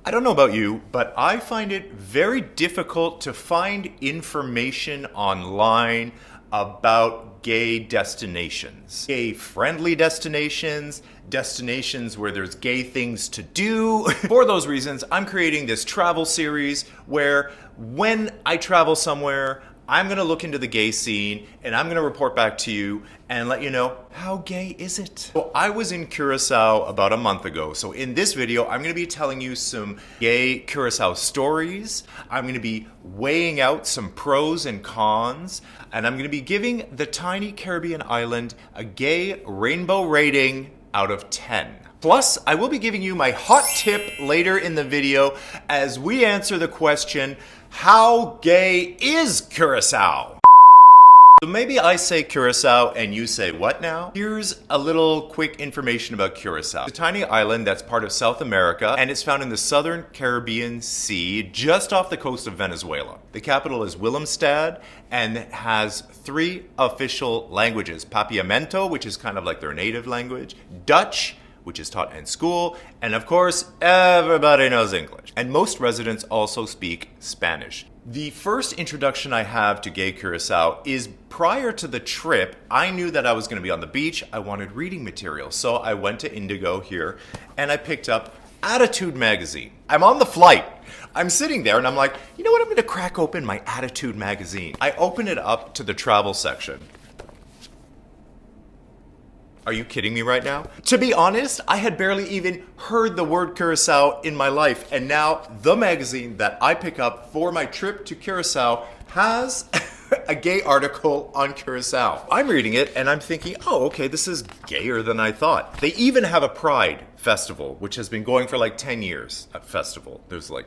I don't know about you, but I find it very difficult to find information online about gay destinations. Gay-friendly destinations, destinations where there's gay things to do. For those reasons, I'm creating this travel series where when I travel somewhere, I'm gonna look into the gay scene and I'm gonna report back to you and let you know, how gay is it? So I was in Curaçao about a month ago. So in this video, I'm gonna be telling you some gay Curaçao stories. I'm gonna be weighing out some pros and cons, and I'm gonna be giving the tiny Caribbean island a gay rainbow rating out of 10. Plus, I will be giving you my hot tip later in the video as we answer the question, how gay is Curaçao? So maybe I say Curaçao and you say what now? Here's a little quick information about Curaçao. It's a tiny island that's part of South America and it's found in the southern Caribbean Sea just off the coast of Venezuela. The capital is Willemstad and has 3 official languages. Papiamento, which is kind of like their native language, Dutch, which is taught in school, and of course, everybody knows English. And most residents also speak Spanish. The first introduction I have to gay Curaçao is prior to the trip, I knew that I was gonna be on the beach, I wanted reading material. So I went to Indigo here, and I picked up Attitude magazine. I'm on the flight. I'm sitting there and I'm like, you know what, I'm gonna crack open my Attitude magazine. I open it up to the travel section. Are you kidding me right now? To be honest, I had barely even heard the word Curaçao in my life, and now the magazine that I pick up for my trip to Curaçao has a gay article on Curaçao. I'm reading it and I'm thinking, oh, okay, this is gayer than I thought. They even have a Pride festival, which has been going for like 10 years. A festival. There's like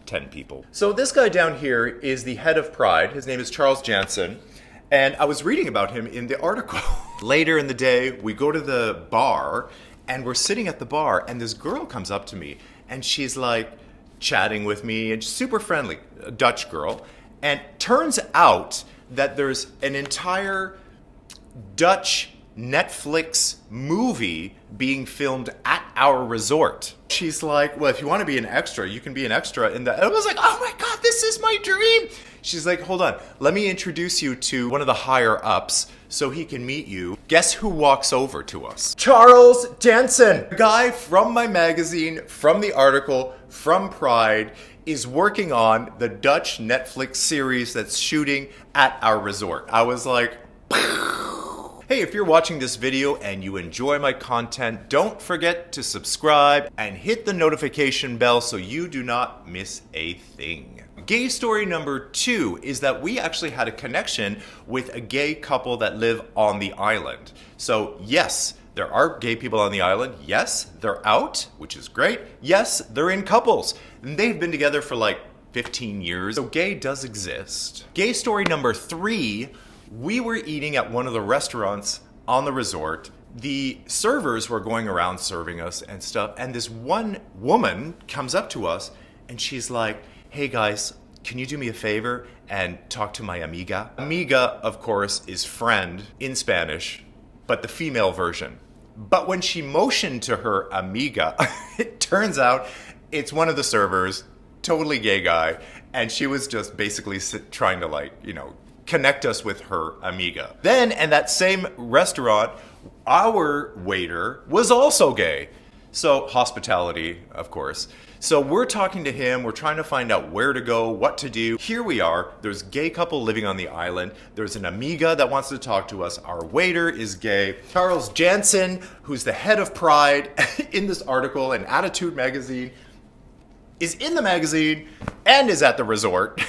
10 people. So this guy down here is the head of Pride. His name is Charles Jansen. And I was reading about him in the article. Later in the day, we go to the bar and we're sitting at the bar and this girl comes up to me and she's like chatting with me and super friendly, a Dutch girl. And turns out that there's an entire Dutch Netflix movie being filmed at our resort. She's like, well, if you want to be an extra, you can be an extra in that. And I was like, oh my God, this is my dream. She's like, hold on, let me introduce you to one of the higher ups so he can meet you. Guess who walks over to us? Charles Jansen, the guy from my magazine, from the article, from Pride, is working on the Dutch Netflix series that's shooting at our resort. I was like, hey, if you're watching this video and you enjoy my content, don't forget to subscribe and hit the notification bell so you do not miss a thing. Gay story number 2 is that we actually had a connection with a gay couple that live on the island. So yes, there are gay people on the island. Yes, they're out, which is great. Yes, they're in couples. And they've been together for like 15 years. So gay does exist. Gay story number 3, we were eating at one of the restaurants on the resort. The servers were going around serving us and stuff. And this one woman comes up to us and she's like, hey guys, can you do me a favor and talk to my amiga? Amiga, of course, is friend in Spanish, but the female version. But when she motioned to her amiga, it turns out it's one of the servers, totally gay guy, and she was just basically trying to like, you know, connect us with her amiga. Then, in that same restaurant, our waiter was also gay. So, hospitality, of course. So we're talking to him, we're trying to find out where to go, what to do. Here we are, there's a gay couple living on the island. There's an amiga that wants to talk to us. Our waiter is gay. Charles Jansen, who's the head of Pride in this article in Attitude magazine, is in the magazine and is at the resort.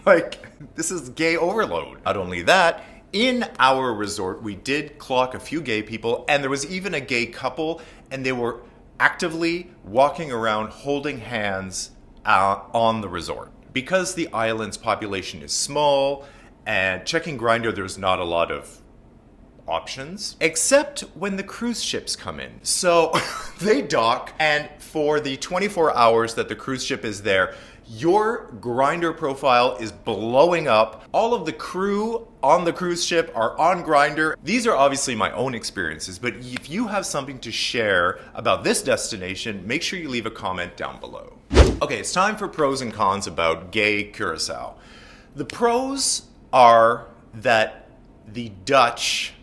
Like, this is gay overload. Not only that, in our resort, we did clock a few gay people, and there was even a gay couple, and they were actively walking around holding hands on the resort. Because the island's population is small, and checking Grindr, there's not a lot of options, except when the cruise ships come in. So they dock, and for the 24 hours that the cruise ship is there, your Grindr profile is blowing up. All of the crew on the cruise ship are on Grindr. These are obviously my own experiences, but if you have something to share about this destination, make sure you leave a comment down below. Okay, it's time for pros and cons about gay Curaçao. The pros are that the Dutch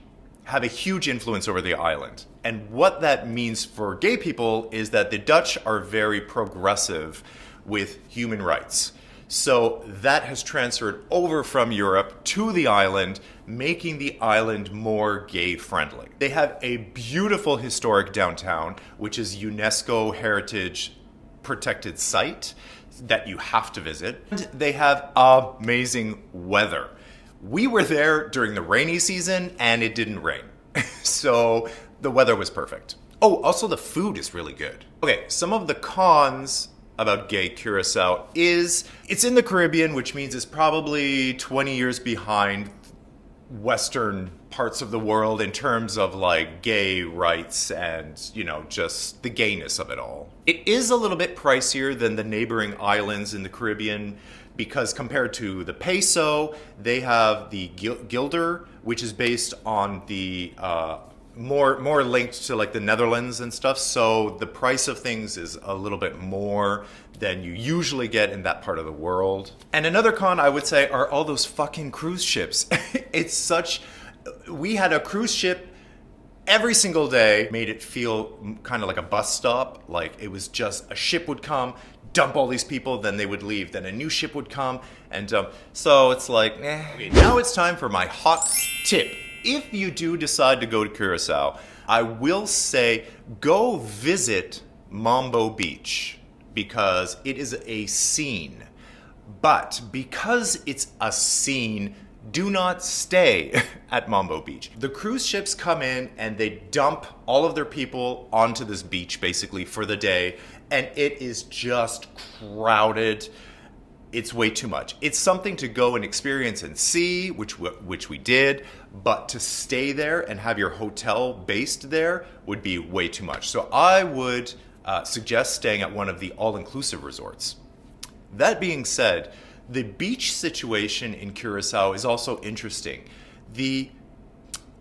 have a huge influence over the island. And what that means for gay people is that the Dutch are very progressive with human rights. So that has transferred over from Europe to the island, making the island more gay friendly. They have a beautiful historic downtown, which is UNESCO Heritage Protected Site that you have to visit. And they have amazing weather. We were there during the rainy season and it didn't rain. So the weather was perfect. Oh, also the food is really good. Okay, some of the cons about gay Curaçao is it's in the Caribbean, which means it's probably 20 years behind Western parts of the world in terms of like gay rights and, you know, just the gayness of it all. It is a little bit pricier than the neighboring islands in the Caribbean because compared to the peso, they have the guilder, which is based on the more linked to like the Netherlands and stuff. So the price of things is a little bit more than you usually get in that part of the world. And another con I would say are all those fucking cruise ships. We had a cruise ship every single day, made it feel kind of like a bus stop. Like it was just a ship would come, dump all these people, then they would leave. Then a new ship would come and dump. So it's like, eh. Okay, now it's time for my hot tip. If you do decide to go to Curaçao, I will say go visit Mambo Beach because it is a scene. But because it's a scene, do not stay at Mambo Beach. The cruise ships come in and they dump all of their people onto this beach basically for the day, and it is just crowded. It's way too much. It's something to go and experience and see, which we did, but to stay there and have your hotel based there would be way too much. So I would suggest staying at one of the all-inclusive resorts. That being said, the beach situation in Curaçao is also interesting. The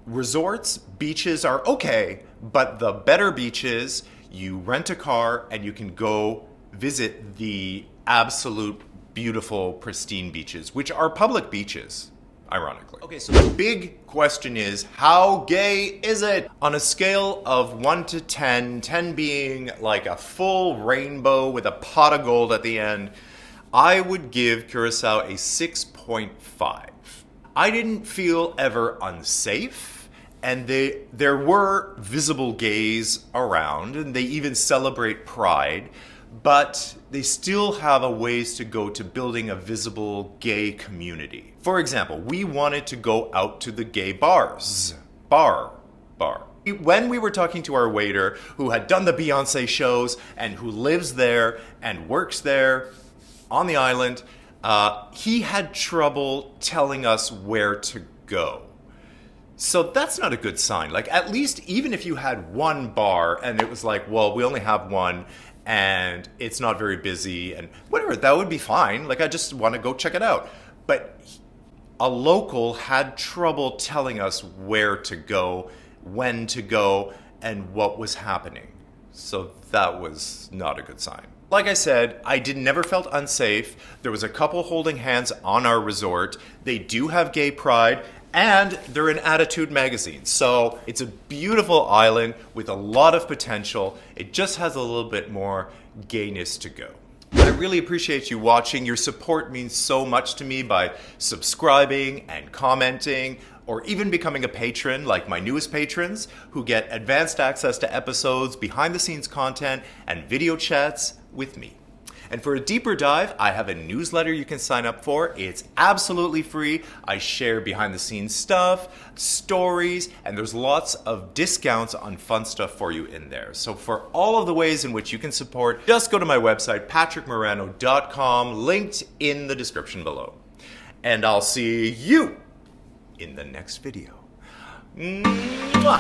resorts, beaches are okay, but the better beaches, you rent a car and you can go visit the absolute beautiful, pristine beaches, which are public beaches, ironically. Okay, so the big question is, how gay is it? On a scale of 1 to 10, 10 being like a full rainbow with a pot of gold at the end, I would give Curaçao a 6.5. I didn't feel ever unsafe, and there were visible gays around, and they even celebrate Pride, but they still have a ways to go to building a visible gay community. For example, we wanted to go out to the gay bars. Bar. When we were talking to our waiter, who had done the Beyonce shows and who lives there and works there on the island, he had trouble telling us where to go. So that's not a good sign. Like, at least even if you had one bar and it was like, well, we only have one and it's not very busy and whatever, that would be fine. Like, I just want to go check it out. But a local had trouble telling us where to go, when to go, and what was happening. So that was not a good sign. Like I said, I never felt unsafe. There was a couple holding hands on our resort. They do have gay pride, and they're in Attitude magazine. So it's a beautiful island with a lot of potential. It just has a little bit more gayness to go. I really appreciate you watching. Your support means so much to me by subscribing and commenting, or even becoming a patron like my newest patrons, who get advanced access to episodes, behind the scenes content, and video chats with me. And for a deeper dive, I have a newsletter you can sign up for. It's absolutely free. I share behind the scenes stuff, stories, and there's lots of discounts on fun stuff for you in there. So for all of the ways in which you can support, just go to my website, patrickmarano.com, linked in the description below. And I'll see you in the next video. Mwah!